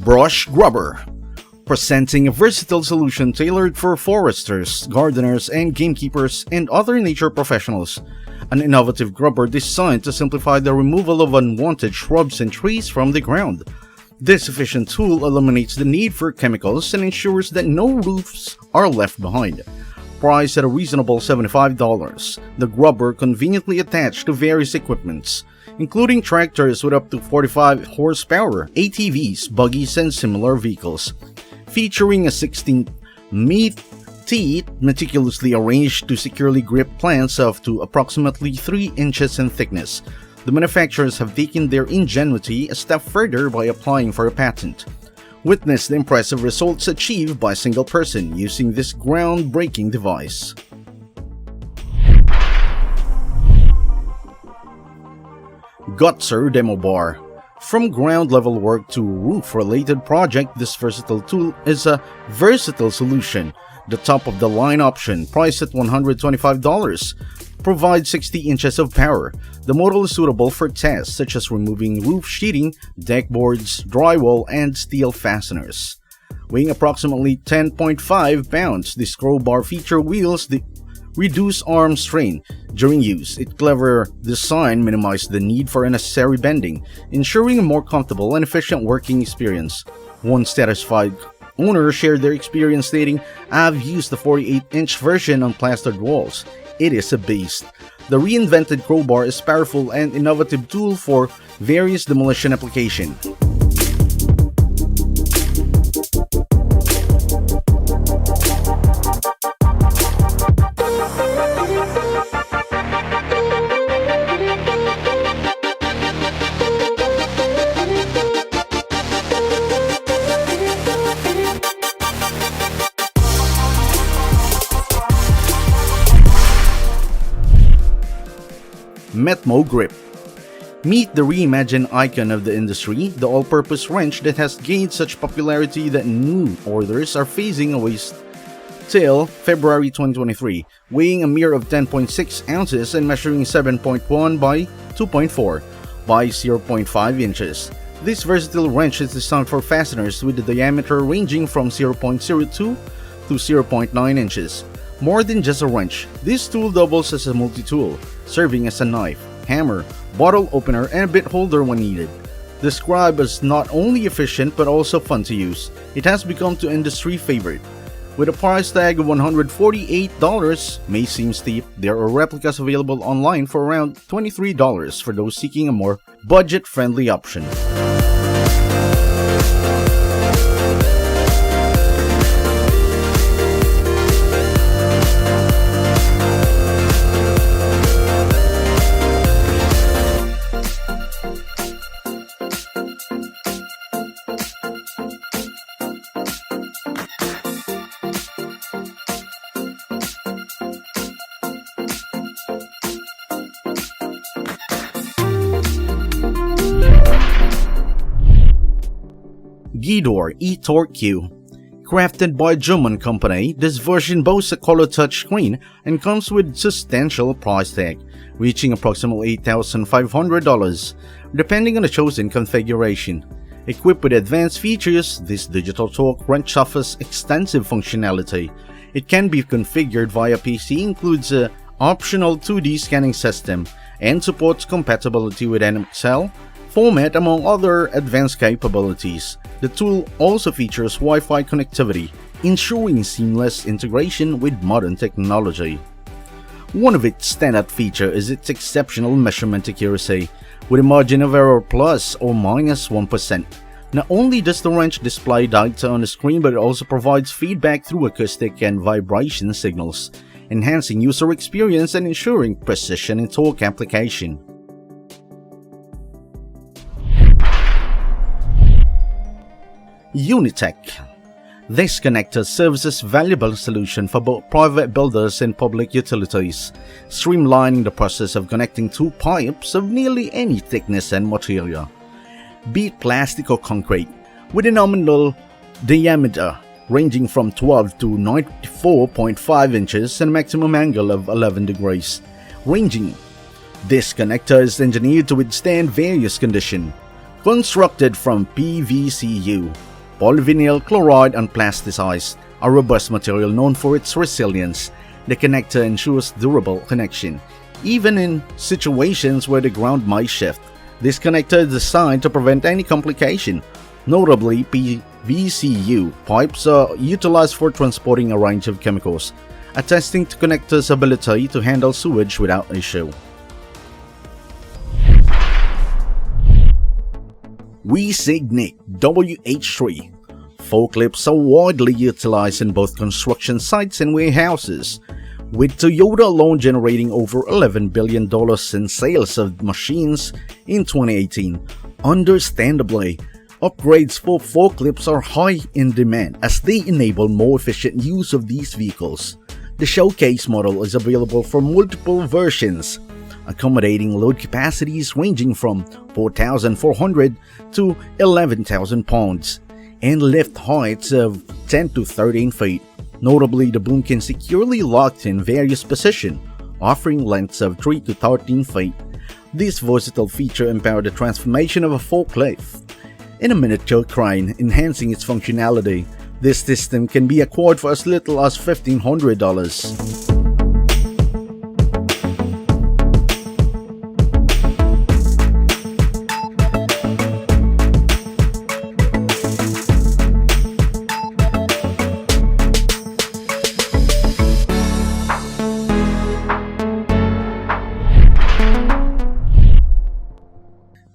Brush Grubber, presenting a versatile solution tailored for foresters, gardeners, and gamekeepers and other nature professionals. An innovative grubber designed to simplify the removal of unwanted shrubs and trees from the ground. This efficient tool eliminates the need for chemicals and ensures that no roofs are left behind. Priced at a reasonable $75, the grubber conveniently attached to various equipments, including tractors with up to 45 horsepower, ATVs, buggies, and similar vehicles. Featuring a 16-meat teeth meticulously arranged to securely grip plants up to approximately 3 inches in thickness, the manufacturers have taken their ingenuity a step further by applying for a patent. Witness the impressive results achieved by a single person using this groundbreaking device. Gutster Demo Bar. From ground-level work to roof-related project, this versatile tool is a versatile solution. The top-of-the-line option, priced at $125, provides 60 inches of power. The model is suitable for tasks such as removing roof sheeting, deck boards, drywall, and steel fasteners. Weighing approximately 10.5 pounds, this crowbar features wheels that reduce arm strain during use. Its clever design minimizes the need for unnecessary bending, ensuring a more comfortable and efficient working experience. One satisfied owner shared their experience stating, "I've used the 48-inch version on plastered walls. It is a beast." The reinvented crowbar is a powerful and innovative tool for various demolition applications. MetMo Grip. Meet the reimagined icon of the industry, the all-purpose wrench that has gained such popularity that new orders are phasing away till February 2023, weighing a mere of 10.6 ounces and measuring 7.1 by 2.4 by 0.5 inches. This versatile wrench is designed for fasteners with the diameter ranging from 0.02 to 0.9 inches. More than just a wrench, this tool doubles as a multi-tool, serving as a knife, hammer, bottle opener, and a bit holder when needed. Described as not only efficient but also fun to use, it has become to industry favorite. With a price tag of $148, may seem steep, there are replicas available online for around $23 for those seeking a more budget-friendly option. GEDORE E-TORC. Crafted by a German company, this version boasts a color touchscreen and comes with substantial price tag, reaching approximately $8,500, depending on the chosen configuration. Equipped with advanced features, this digital torque wrench offers extensive functionality. It can be configured via PC, includes an optional 2D scanning system, and supports compatibility with NXL format among other advanced capabilities. The tool also features Wi-Fi connectivity, ensuring seamless integration with modern technology. One of its standout features is its exceptional measurement accuracy, with a margin of error plus or minus 1%. Not only does the wrench display data on the screen, but it also provides feedback through acoustic and vibration signals, enhancing user experience and ensuring precision in torque application. UniTec. This connector serves as a valuable solution for both private builders and public utilities, streamlining the process of connecting two pipes of nearly any thickness and material, be it plastic or concrete, with a nominal diameter ranging from 12 to 94.5 inches and a maximum angle of 11 degrees. This connector is engineered to withstand various conditions. Constructed from PVCU, polyvinyl chloride unplasticized, a robust material known for its resilience. The connector ensures durable connection, even in situations where the ground might shift. This connector is designed to prevent any complication. Notably, PVCU pipes are utilized for transporting a range of chemicals, attesting to connector's ability to handle sewage without issue. Wysięgnik WH3 forklifts are widely utilized in both construction sites and warehouses, with Toyota alone generating over $11 billion in sales of machines in 2018. Understandably, upgrades for forklifts are high in demand as they enable more efficient use of these vehicles. The showcase model is available for multiple versions, accommodating load capacities ranging from 4,400 to 11,000 pounds and lift heights of 10 to 13 feet. Notably, the boom can securely locked in various positions, offering lengths of 3 to 13 feet. This versatile feature empowered the transformation of a forklift in a miniature crane, enhancing its functionality. This system can be acquired for as little as $1,500.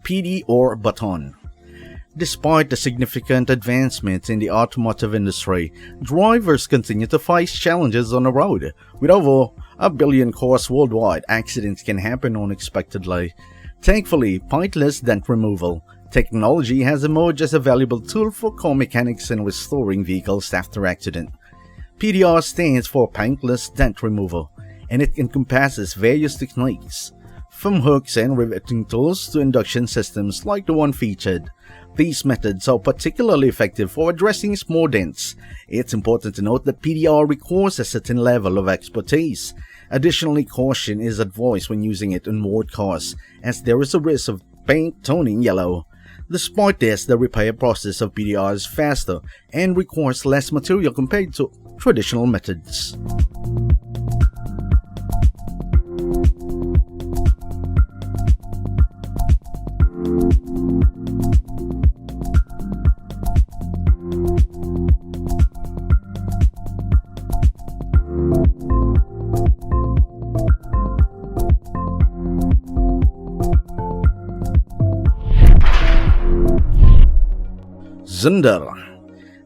PD or Baton. Despite the significant advancements in the automotive industry, drivers continue to face challenges on the road. With over 1 billion cars worldwide, accidents can happen unexpectedly. Thankfully, paintless dent removal technology has emerged as a valuable tool for car mechanics in restoring vehicles after accident. PDR stands for paintless dent removal, and it encompasses various techniques, from hooks and riveting tools to induction systems like the one featured. These methods are particularly effective for addressing small dents. It's important to note that PDR requires a certain level of expertise. Additionally, caution is advised when using it on moored cars, as there is a risk of paint turning yellow. Despite this, the repair process of PDR is faster and requires less material compared to traditional methods. Zünder.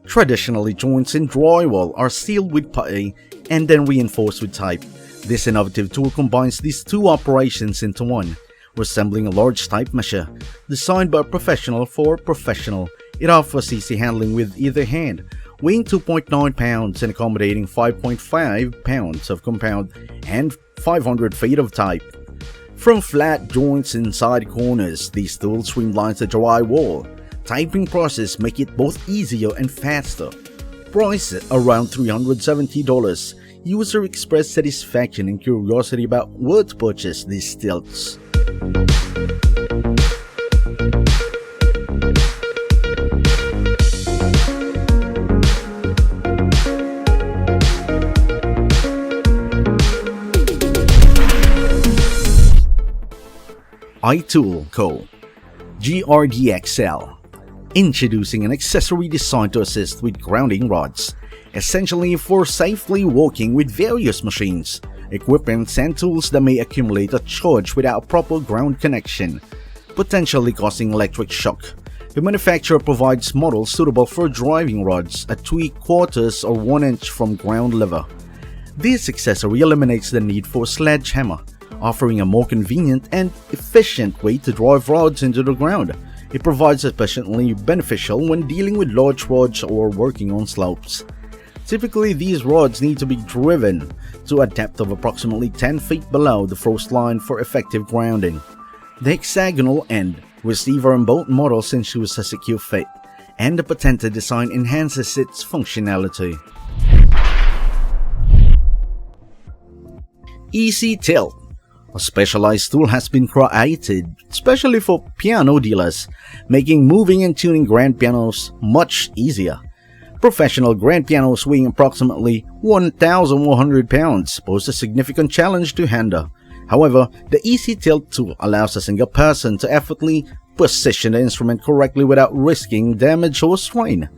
Traditionally, joints in drywall are sealed with putty and then reinforced with tape. This innovative tool combines these two operations into one, resembling a large tape measure. Designed by a professional for a professional, it offers easy handling with either hand, weighing 2.9 pounds and accommodating 5.5 pounds of compound and 500 feet of tape. From flat joints inside corners, these tools streamline the drywall typing process, make it both easier and faster. Price around $370. User expressed satisfaction and curiosity about where to purchase these stilts. ITOOLco GRDXL. Introducing an accessory designed to assist with grounding rods, essentially for safely working with various machines, equipment, and tools that may accumulate a charge without proper ground connection, potentially causing electric shock. The manufacturer provides models suitable for driving rods at 3/4 or 1 inch from ground level. This accessory eliminates the need for a sledgehammer, offering a more convenient and efficient way to drive rods into the ground. It provides especially beneficial when dealing with large rods or working on slopes. Typically, these rods need to be driven to a depth of approximately 10 feet below the frost line for effective grounding. The hexagonal end receiver on both models ensures a secure fit, and the patented design enhances its functionality. Easy Tilt. A specialized tool has been created especially for piano dealers, making moving and tuning grand pianos much easier. Professional grand pianos weighing approximately 1,100 pounds pose a significant challenge to handle. However, the Easy Tilt tool allows a single person to effortlessly position the instrument correctly without risking damage or strain.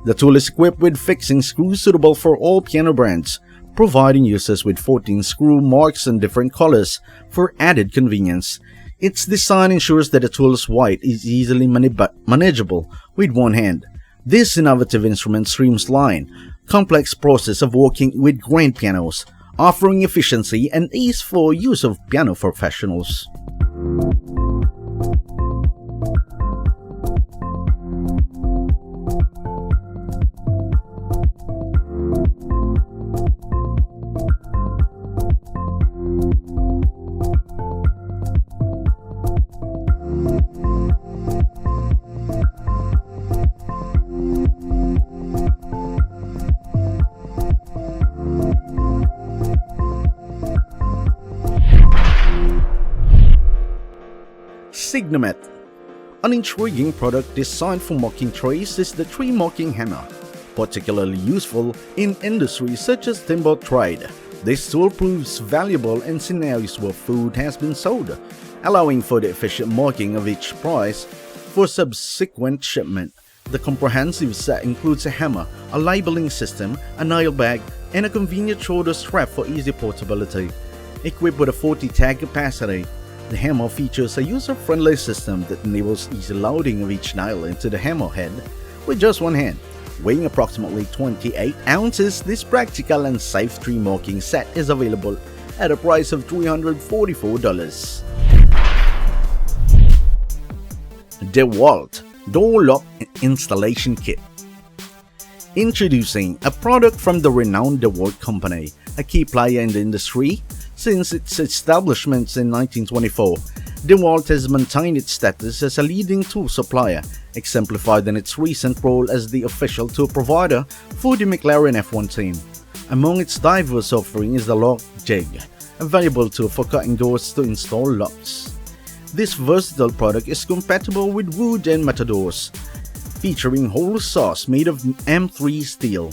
The tool is equipped with fixing screws suitable for all piano brands, providing users with 14 screw marks in different colors for added convenience. Its design ensures that the tool's weight is easily manageable with one hand. This innovative instrument streamlines the complex process of working with grand pianos, offering efficiency and ease for use of piano professionals. Signumat. An intriguing product designed for marking trays is the tree marking hammer, particularly useful in industries such as timber trade. This tool proves valuable in scenarios where food has been sold, allowing for the efficient marking of each price for subsequent shipment. The comprehensive set includes a hammer, a labeling system, a nail bag, and a convenient shoulder strap for easy portability. Equipped with a 40 tag capacity, the hammer features a user-friendly system that enables easy loading of each nail into the hammer head with just one hand. Weighing approximately 28 ounces, this practical and safe tree marking set is available at a price of $344. DEWALT Door Lock Installation Kit. Introducing a product from the renowned DEWALT company, a key player in the industry. Since its establishment in 1924, DEWALT has maintained its status as a leading tool supplier, exemplified in its recent role as the official tool provider for the McLaren F1 team. Among its diverse offerings is the Lock Jig, a valuable tool for cutting doors to install locks. This versatile product is compatible with wood and metal doors, featuring hole saws made of M3 steel,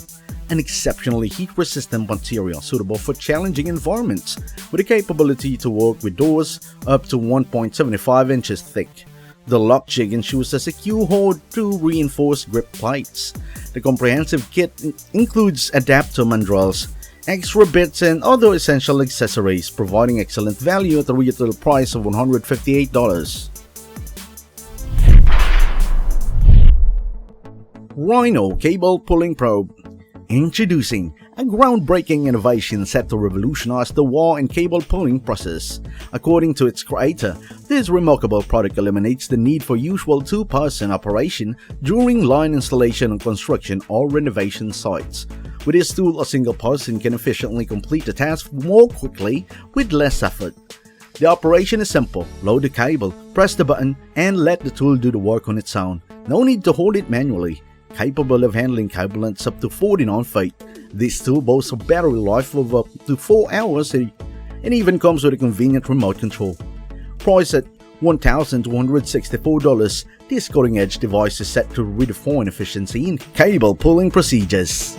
an exceptionally heat-resistant material suitable for challenging environments, with the capability to work with doors up to 1.75 inches thick. The lock jig ensures a secure hold through reinforced grip plates. The comprehensive kit includes adapter mandrels, extra bits, and other essential accessories, providing excellent value at a retail price of $158. Rhino Cable Pulling Probe. Introducing a groundbreaking innovation set to revolutionize the wire and cable pulling process. According to its creator, this remarkable product eliminates the need for usual two-person operation during line installation on construction or renovation sites. With this tool, a single person can efficiently complete the task more quickly with less effort. The operation is simple: load the cable, press the button, and let the tool do the work on its own. No need to hold it manually. Capable of handling cable lengths up to 49 feet, this tool boasts a battery life of up to 4 hours and even comes with a convenient remote control. Priced at $1,264, this cutting-edge device is set to redefine efficiency in cable pulling procedures.